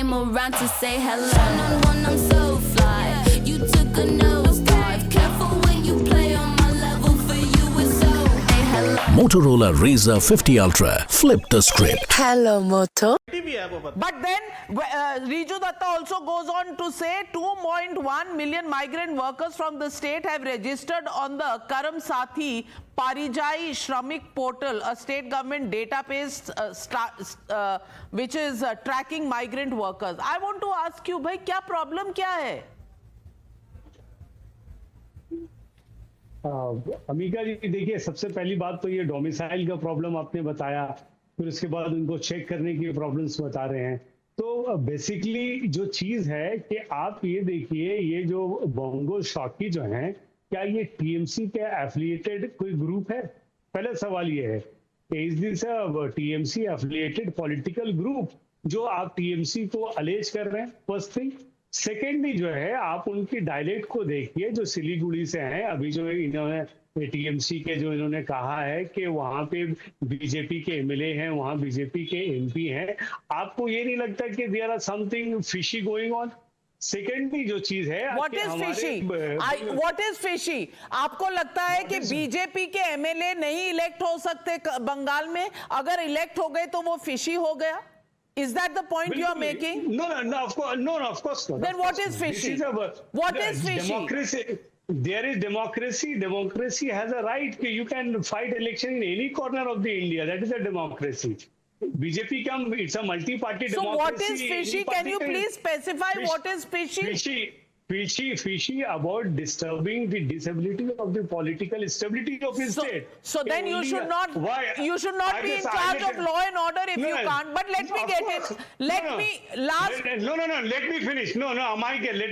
came around to say hello. One-on-one, I'm so fly. You took a nosedive. Careful when you play on my level. For you, it's so. Hey, hello. Motorola Razr 50 Ultra. Flip the script. Hello, Moto. But then Riju Datta also goes on to say 2.1 million migrant workers from the state have registered on the Karam Sathi Parijai Shramik portal, a state government database which is tracking migrant workers. I want to ask you, bhai, क्या problem क्या है? अमीका जी देखिए, सबसे पहली बात तो ये domicile का प्रॉब्लम आपने बताया, फिर उसके बाद उनको चेक करने की प्रॉब्लम्स बता रहे हैं। तो बेसिकली जो चीज है कि आप ये देखिए, ये जो बोंगो शॉकी जो हैं, क्या ये टीएमसी के एफिलिएटेड कोई ग्रुप है? पहला सवाल ये है, is this a TMC affiliated political group जो आप टीएमसी को अलेज कर रहे हैं? First thing. सेकेंडली जो है, आप उनकी डायलेक्ट को देखिए जो सिलीगुड़ी से हैं। अभी जो इन्होंने टीएमसी के जो इन्होंने कहा है कि वहां पे बीजेपी के एमएलए हैं, वहां बीजेपी के एमपी हैं, आपको ये नहीं लगता कि there are something fishy going on? Secondly जो चीज है, व्हाट इज फिशी? आपको लगता है कि बीजेपी के एमएलए नहीं इलेक्ट हो सकते बंगाल में? अगर इलेक्ट हो गए तो वो फिशी हो गया? Is that the point you are making? No, of course not. Then what is fishy? What is fishy? Democracy. There is democracy. Democracy has a right. You can fight election in any corner of the India. That is a democracy. BJP it's a multi-party democracy. So what is fishy? Can you please specify what is fishy? Fishy about disturbing the disability of the political stability of his state. So then you should not be in charge of law and order if you can't. But let me get it. Let me finish. Let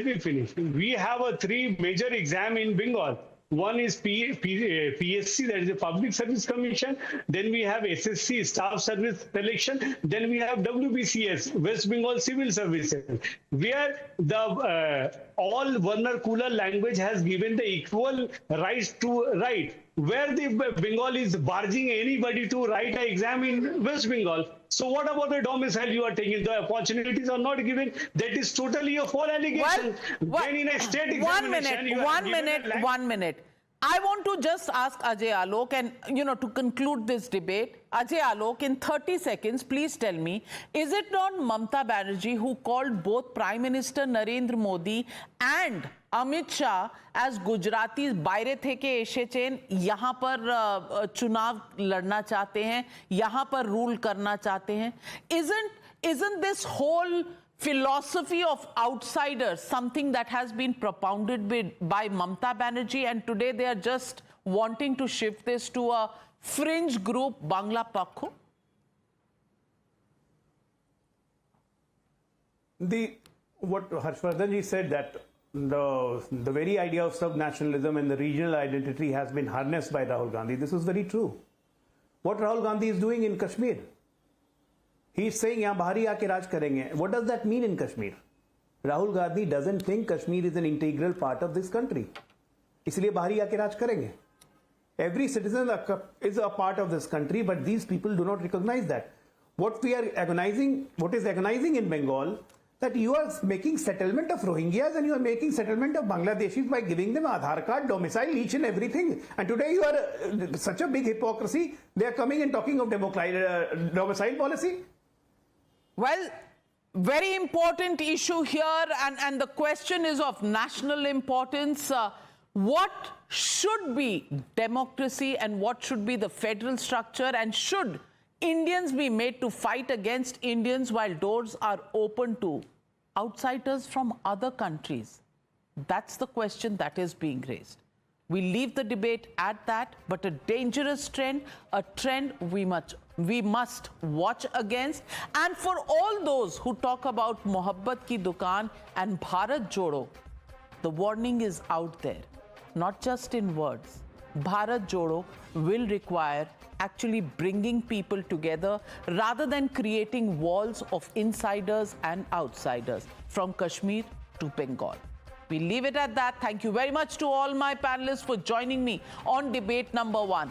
me finish. We have a 3 major exam in Bengal. One is PSC, that is the Public Service Commission. Then we have SSC, Staff Service Selection. Then we have WBCS, West Bengal Civil Services, where the all vernacular language has given the equal rights to write. Where the Bengal is barging anybody to write an exam in West Bengal. So what about the domicile you are taking? The opportunities are not given. That is totally a false allegation. Then in a state examination, one minute. I want to just ask Ajay Alok, and to conclude this debate, Ajay Alok, in 30 seconds, please tell me, is it not Mamta Banerjee who called both Prime Minister Narendra Modi and Amit Shah as Gujaratis बायरे थे के एशेचेन यहाँ पर चुनाव लड़ना चाहते हैं, यहाँ पर रूल करना चाहते हैं? Isn't this whole philosophy of outsiders something that has been propounded by Mamta Banerjee, and today they are just wanting to shift this to a fringe group, Bangla Pakho? What Harshvardhan ji said, that the very idea of sub-nationalism and the regional identity has been harnessed by Rahul Gandhi. This is very true. What Rahul Gandhi is doing in Kashmir, he is saying yahan bahari aake raj karenge. What does that mean in Kashmir? Rahul Gandhi doesn't think Kashmir is an integral part of this country. इसलिए bahari aake raj karenge. Every citizen is a part of this country, but these people do not recognize that. What is agonizing in Bengal, that you are making settlement of Rohingyas and you are making settlement of Bangladeshis by giving them Aadhaar card, domicile, each and everything. And today you are such a big hypocrisy. They are coming and talking of domicile policy. Well, very important issue here, and the question is of national importance. What should be democracy and what should be the federal structure, and should Indians be made to fight against Indians while doors are open to outsiders from other countries? That's the question that is being raised. We leave the debate at that, but a dangerous trend, a trend we must watch against. And for all those who talk about Mohabbat Ki Dukaan and Bharat Jodo, the warning is out there, not just in words. Bharat Jodo will require actually bringing people together rather than creating walls of insiders and outsiders from Kashmir to Bengal. We leave it at that. Thank you very much to all my panelists for joining me on debate number 1.